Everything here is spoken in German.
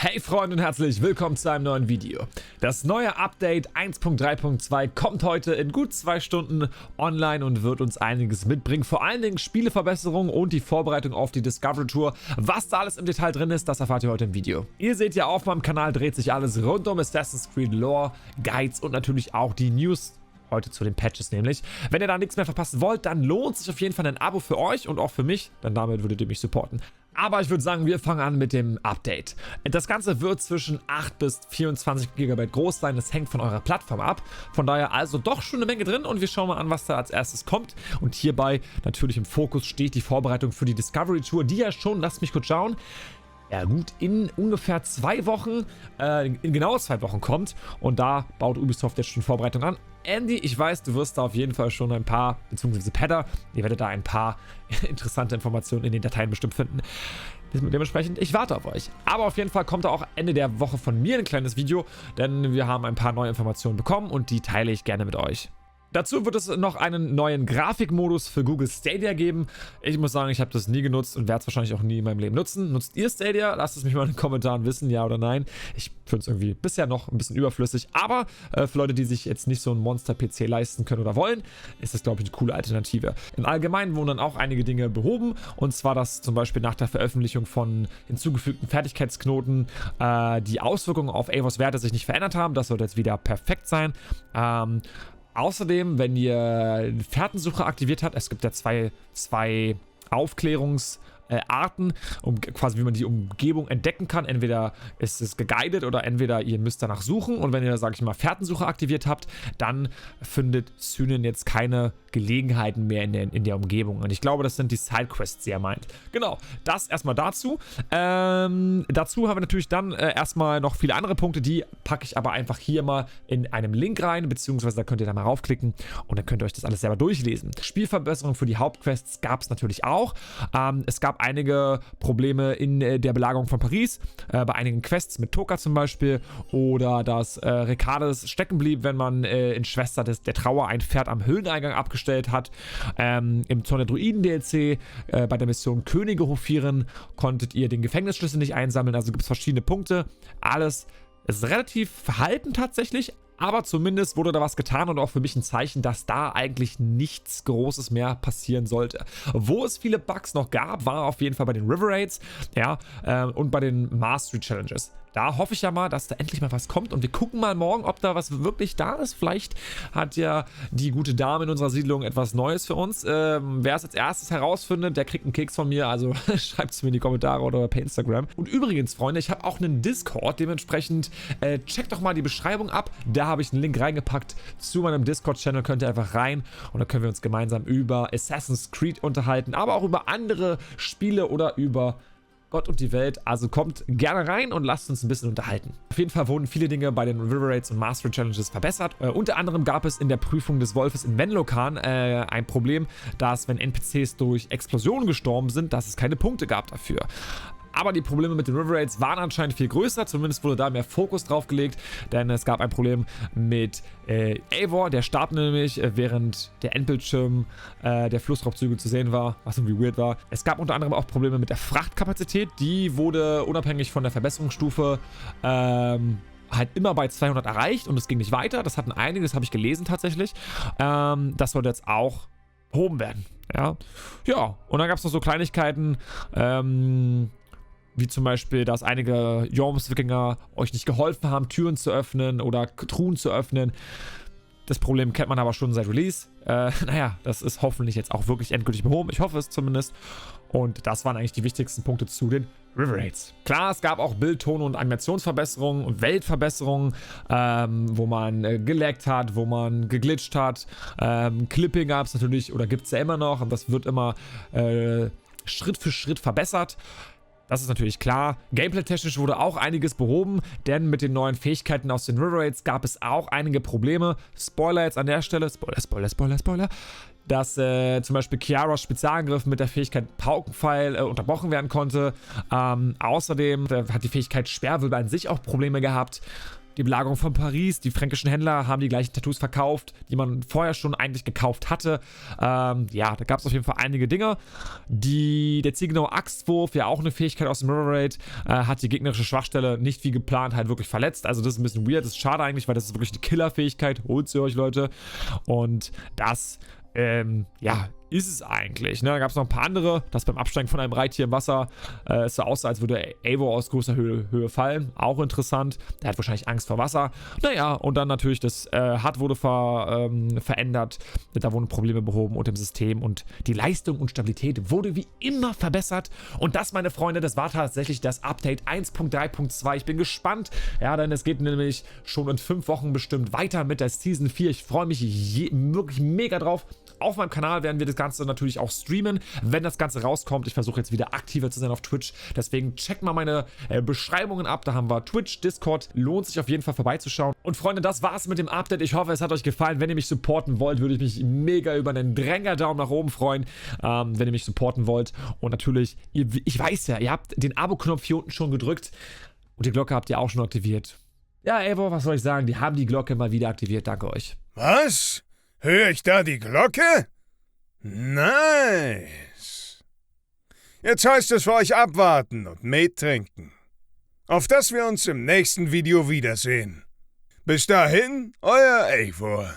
Hey Freunde und herzlich willkommen zu einem neuen Video. Das neue Update 1.3.2 kommt heute in gut 2 Stunden online und wird uns einiges mitbringen. Vor allen Dingen Spieleverbesserungen und die Vorbereitung auf die Discovery Tour. Was da alles im Detail drin ist, das erfahrt ihr heute im Video. Ihr seht ja, auf meinem Kanal dreht sich alles rund um Assassin's Creed Lore, Guides und natürlich auch die News. Heute zu den Patches nämlich. Wenn ihr da nichts mehr verpassen wollt, dann lohnt sich auf jeden Fall ein Abo für euch und auch für mich, denn damit würdet ihr mich supporten. Aber ich würde sagen, wir fangen an mit dem Update. Das Ganze wird zwischen 8 bis 24 GB groß sein, das hängt von eurer Plattform ab. Von daher also doch schon eine Menge drin und wir schauen mal an, was da als erstes kommt. Und hierbei natürlich im Fokus steht die Vorbereitung für die Discovery Tour, die ja schon, lasst mich kurz schauen, ja gut, in ungefähr 2 Wochen, in genau 2 Wochen kommt. Und da baut Ubisoft jetzt schon Vorbereitung an. Andy, ich weiß, du wirst da auf jeden Fall schon ein paar, beziehungsweise Padder, ihr werdet da ein paar interessante Informationen in den Dateien bestimmt finden. Dementsprechend, ich warte auf euch. Aber auf jeden Fall kommt da auch Ende der Woche von mir ein kleines Video, denn wir haben ein paar neue Informationen bekommen und die teile ich gerne mit euch. Dazu wird es noch einen neuen Grafikmodus für Google Stadia geben. Ich muss sagen, ich habe das nie genutzt und werde es wahrscheinlich auch nie in meinem Leben nutzen. Nutzt ihr Stadia? Lasst es mich mal in den Kommentaren wissen, ja oder nein. Ich finde es irgendwie bisher noch ein bisschen überflüssig, aber für Leute, die sich jetzt nicht so einen Monster-PC leisten können oder wollen, ist das, glaube ich, eine coole Alternative. Im Allgemeinen wurden dann auch einige Dinge behoben, und zwar, dass zum Beispiel nach der Veröffentlichung von hinzugefügten Fertigkeitsknoten die Auswirkungen auf Eivors Werte sich nicht verändert haben. Das sollte jetzt wieder perfekt sein. Außerdem, wenn ihr Fährtensuche aktiviert habt, es gibt ja zwei Aufklärungsarten, quasi wie man die Umgebung entdecken kann. Entweder ist es geguidet oder entweder ihr müsst danach suchen. Und wenn ihr, sage ich mal, Fährtensuche aktiviert habt, dann findet Cynen jetzt keine Gelegenheiten mehr in der Umgebung. Und ich glaube, das sind die Sidequests, die er meint. Genau, das erstmal dazu. Dazu haben wir natürlich dann erstmal noch viele andere Punkte, die packe ich aber einfach hier mal in einem Link rein, beziehungsweise da könnt ihr da mal raufklicken und dann könnt ihr euch das alles selber durchlesen. Spielverbesserungen für die Hauptquests gab es natürlich auch. Es gab einige Probleme in der Belagerung von Paris, bei einigen Quests mit Toka zum Beispiel, oder dass Recades stecken blieb, wenn man in Schwester der Trauer ein Pferd am Höhleneingang abgestellt hat. Im Zorn der Druiden DLC, bei der Mission Könige hofieren, konntet ihr den Gefängnisschlüssel nicht einsammeln, also gibt es verschiedene Punkte. Alles ist relativ verhalten tatsächlich, aber zumindest wurde da was getan und auch für mich ein Zeichen, dass da eigentlich nichts Großes mehr passieren sollte. Wo es viele Bugs noch gab, war auf jeden Fall bei den River Raids, ja, und bei den Mastery Challenges. Da hoffe ich ja mal, dass da endlich mal was kommt und wir gucken mal morgen, ob da was wirklich da ist. Vielleicht hat ja die gute Dame in unserer Siedlung etwas Neues für uns. Wer es als erstes herausfindet, der kriegt einen Keks von mir, also schreibt es mir in die Kommentare oder per Instagram. Und übrigens, Freunde, ich habe auch einen Discord, dementsprechend checkt doch mal die Beschreibung ab. Da habe ich einen Link reingepackt zu meinem Discord-Channel, könnt ihr einfach rein und dann können wir uns gemeinsam über Assassin's Creed unterhalten, aber auch über andere Spiele oder über Gott und die Welt. Also kommt gerne rein und lasst uns ein bisschen unterhalten. Auf jeden Fall wurden viele Dinge bei den River Raids und Mastery Challenges verbessert. Unter anderem gab es in der Prüfung des Wolfes in Venlokan ein Problem, dass, wenn NPCs durch Explosionen gestorben sind, dass es keine Punkte gab dafür. Aber die Probleme mit den River Raids waren anscheinend viel größer, zumindest wurde da mehr Fokus drauf gelegt, denn es gab ein Problem mit Eivor, der starb nämlich, während der Endbildschirm der Flussraubzüge zu sehen war, was irgendwie weird war. Es gab unter anderem auch Probleme mit der Frachtkapazität, die wurde unabhängig von der Verbesserungsstufe halt immer bei 200 erreicht und es ging nicht weiter. Das hatten einige, das habe ich gelesen tatsächlich. Das sollte jetzt auch behoben werden. Ja, und dann gab es noch so Kleinigkeiten, wie zum Beispiel, dass einige Jorms-Wikinger euch nicht geholfen haben, Türen zu öffnen oder Truhen zu öffnen. Das Problem kennt man aber schon seit Release. Naja, das ist hoffentlich jetzt auch wirklich endgültig behoben. Ich hoffe es zumindest. Und das waren eigentlich die wichtigsten Punkte zu den River Raids. Klar, es gab auch Bild-, Ton- und Animationsverbesserungen und Weltverbesserungen, wo man gelaggt hat, wo man geglitscht hat. Clipping gab es natürlich, oder gibt es ja immer noch. Und das wird immer Schritt für Schritt verbessert. Das ist natürlich klar. Gameplay-technisch wurde auch einiges behoben, denn mit den neuen Fähigkeiten aus den River Raids gab es auch einige Probleme. Spoiler jetzt an der Stelle. Spoiler. Dass zum Beispiel Kiaras Spezialangriff mit der Fähigkeit Paukenpfeil unterbrochen werden konnte. Außerdem hat die Fähigkeit Sperrwirbel an sich auch Probleme gehabt. die Belagerung von Paris, die fränkischen Händler haben die gleichen Tattoos verkauft, die man vorher schon eigentlich gekauft hatte. Ja, da gab es auf jeden Fall einige Dinge. Der zielgenaue Axtwurf, ja auch eine Fähigkeit aus dem Mirror Raid, hat die gegnerische Schwachstelle nicht wie geplant halt wirklich verletzt. Also das ist ein bisschen weird, das ist schade eigentlich, weil das ist wirklich die Killerfähigkeit. Holt sie euch, Leute. Und das, ja, ist es eigentlich. Ne? Da gab es noch ein paar andere, das beim Absteigen von einem Reittier im Wasser es so aussah, als würde Eivor aus großer Höhe fallen. Auch interessant. Der hat wahrscheinlich Angst vor Wasser. Naja, und dann natürlich das HUD wurde verändert. Da wurden Probleme behoben und im System. Und die Leistung und Stabilität wurde wie immer verbessert. Und das, meine Freunde, das war tatsächlich das Update 1.3.2. Ich bin gespannt. Ja, denn es geht nämlich schon in 5 Wochen bestimmt weiter mit der Season 4. Ich freue mich wirklich mega drauf. Auf meinem Kanal werden wir das Ganze natürlich auch streamen, wenn das Ganze rauskommt. Ich versuche jetzt wieder aktiver zu sein auf Twitch. Deswegen checkt mal meine Beschreibungen ab. Da haben wir Twitch, Discord. Lohnt sich auf jeden Fall vorbeizuschauen. Und Freunde, das war's mit dem Update. Ich hoffe, es hat euch gefallen. Wenn ihr mich supporten wollt, würde ich mich mega über einen Dränger-Daumen nach oben freuen, wenn ihr mich supporten wollt. Und natürlich, ich weiß ja, ihr habt den Abo-Knopf hier unten schon gedrückt und die Glocke habt ihr auch schon aktiviert. Ja, Eivor, was soll ich sagen? Die haben die Glocke mal wieder aktiviert. Danke euch. Was? Höre ich da die Glocke? Nice. Jetzt heißt es für euch abwarten und Met trinken. Auf dass wir uns im nächsten Video wiedersehen. Bis dahin, euer Eivor.